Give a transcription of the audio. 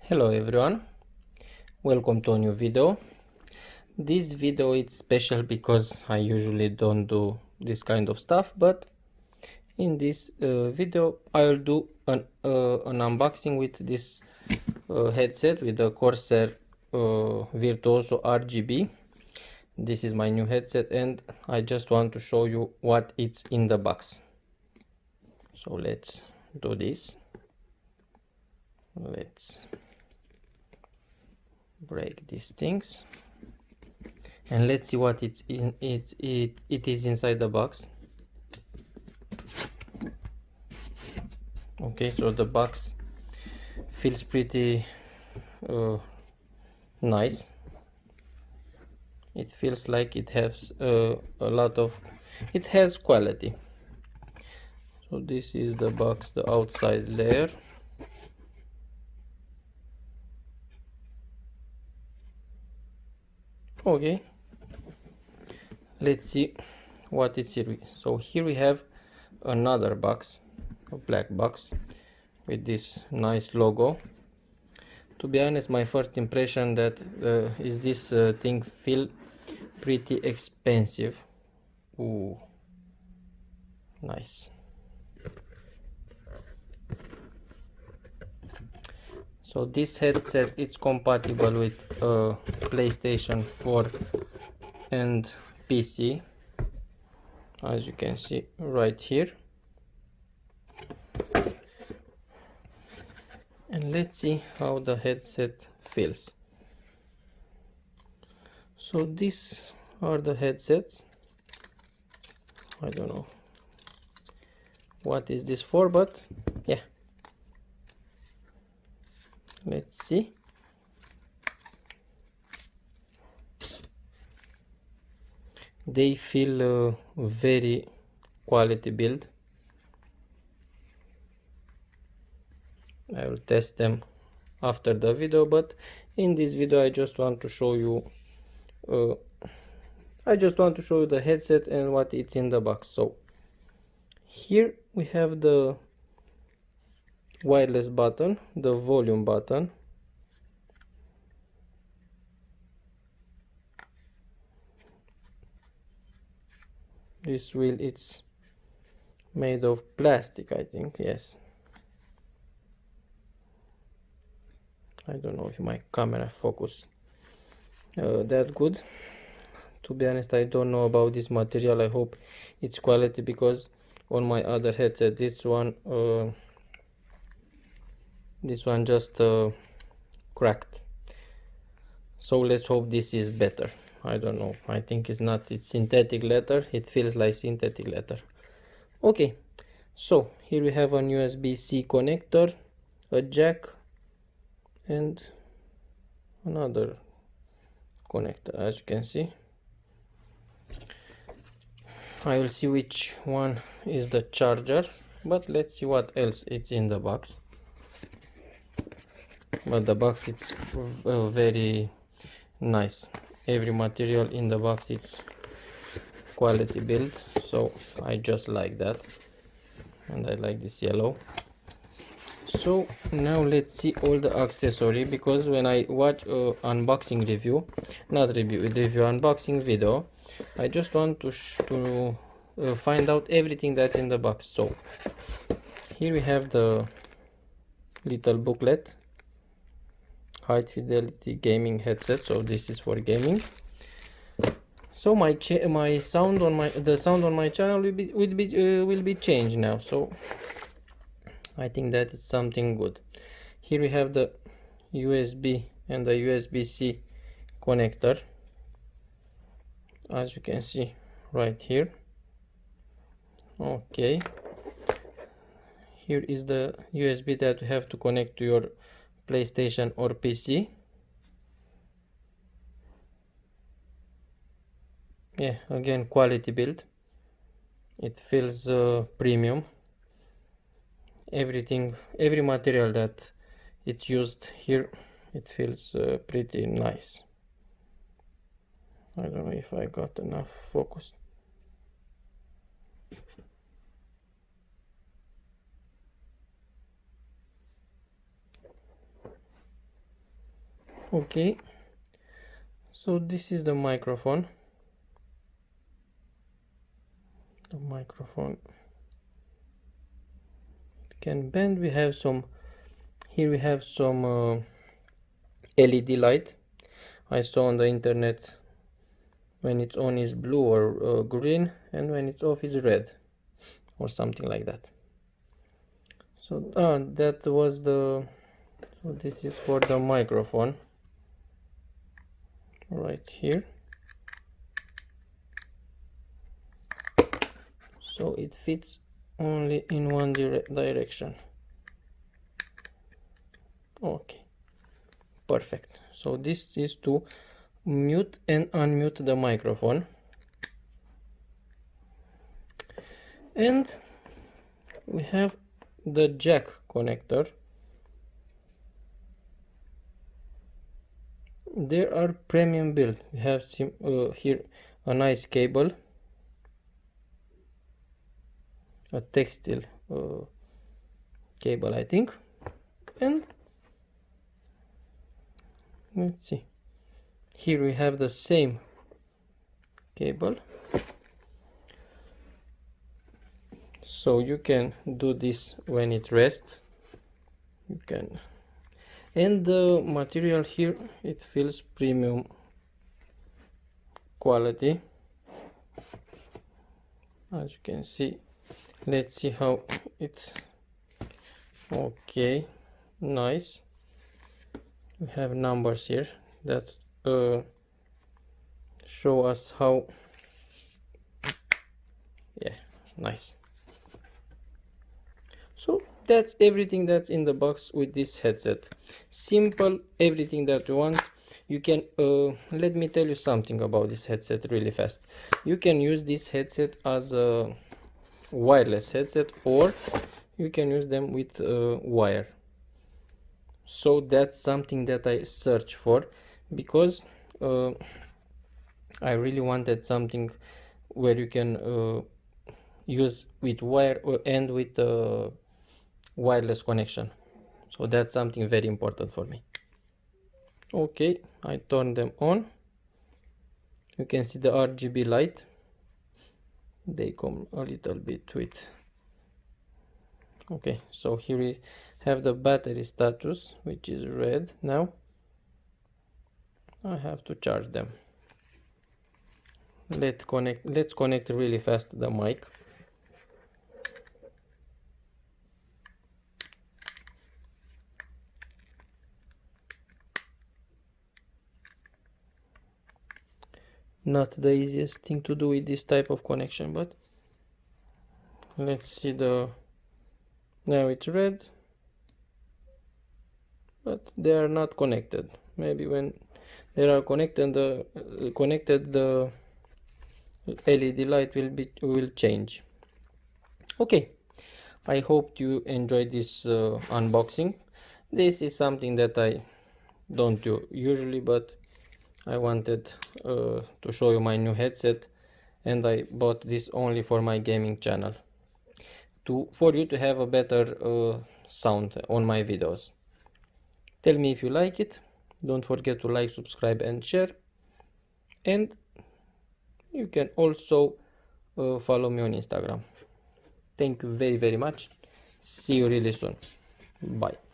Hello everyone, welcome to a new video. This video is special because I usually don't do this kind of stuff, but in this video I'll do an unboxing with this headset with the Corsair Virtuoso RGB. This is my new headset and I just want to show you what it's in the box. So let's do this. Let's break these things and let's see what it is inside the box. Okay, so the box feels pretty nice. It feels like it has it has quality. So this is the box, the outside layer. Okay, let's see what it's here. So here we have another box, a black box with this nice logo. To be honest, my first impression that is this thing feel pretty expensive. Ooh, nice. So this headset it's compatible with PlayStation 4 and PC, as you can see right here. And let's see how the headset feels. So these are the headsets. I don't know what is this for, but yeah, let's see. They feel very quality build. I will test them after the video, but in this video I just want to show you the headset and what it's in the box. So here we have the wireless button, the volume button, this wheel it's made of plastic, I think. Yes, I don't know if my camera focus that good. To be honest, I don't know about this material. I hope it's quality, because on my other headset this one just cracked. So let's hope this is better. I don't know, I think it's not. It's synthetic leather, it feels like synthetic leather. Okay, so here we have an USB-C connector, a jack, and another connector, as you can see. I will see which one is the charger, but let's see what else it's in the box. But the box it's very nice. Every material in the box is quality build, so I just like that, and I like this yellow. So now let's see all the accessory, because when I watch unboxing review, not review, unboxing video, I just want to find out everything that's in the box. So here we have the little booklet, high fidelity gaming headset. So this is for gaming. So my sound on the sound on my channel will be changed now. So I think that is something good. Here we have the USB and the USB-C connector, as you can see right here. Okay, here is the USB that you have to connect to your PlayStation or PC. Yeah, again, quality build. It feels premium. Every material that it's used here, it feels pretty nice. I don't know if I got enough focus. Okay, so this is the microphone. The microphone can bend. We have some here, we have some LED light. I saw on the internet when it's on is blue or green, and when it's off is red or something like that. So that was the, so this is for the microphone right here. So it fits only in one direction. Okay, perfect. So this is to mute and unmute the microphone. And we have the jack connector. There are premium build. We have here a nice cable, a textile cable, I think. And let's see, here we have the same cable, so you can do this when it rests. You can, and the material here, it feels premium quality, as you can see. Let's see how it's. Okay, nice. We have numbers here that show us how. Yeah, nice. So that's everything that's in the box with this headset. Simple, everything that you want. You can let me tell you something about this headset really fast. You can use this headset as a wireless headset, or you can use them with wire. So that's something that I searched for, because I really wanted something where you can use with wire and with wireless connection. So that's something very important for me. Okay, I turn them on. You can see the RGB light. They come a little bit with. Okay, so here we have the battery status, which is red now. I have to charge them. Let's connect really fast the mic. Not the easiest thing to do with this type of connection, but let's see the, now it's red, but they are not connected. Maybe when they are connected, the LED light will change. Okay, I hope you enjoyed this unboxing. This is something that I don't do usually, but I wanted to show you my new headset, and I bought this only for my gaming channel, for you to have a better sound on my videos. Tell me if you like it. Don't forget to like, subscribe and share, and you can also follow me on Instagram. Thank you very much. See you really soon. Bye.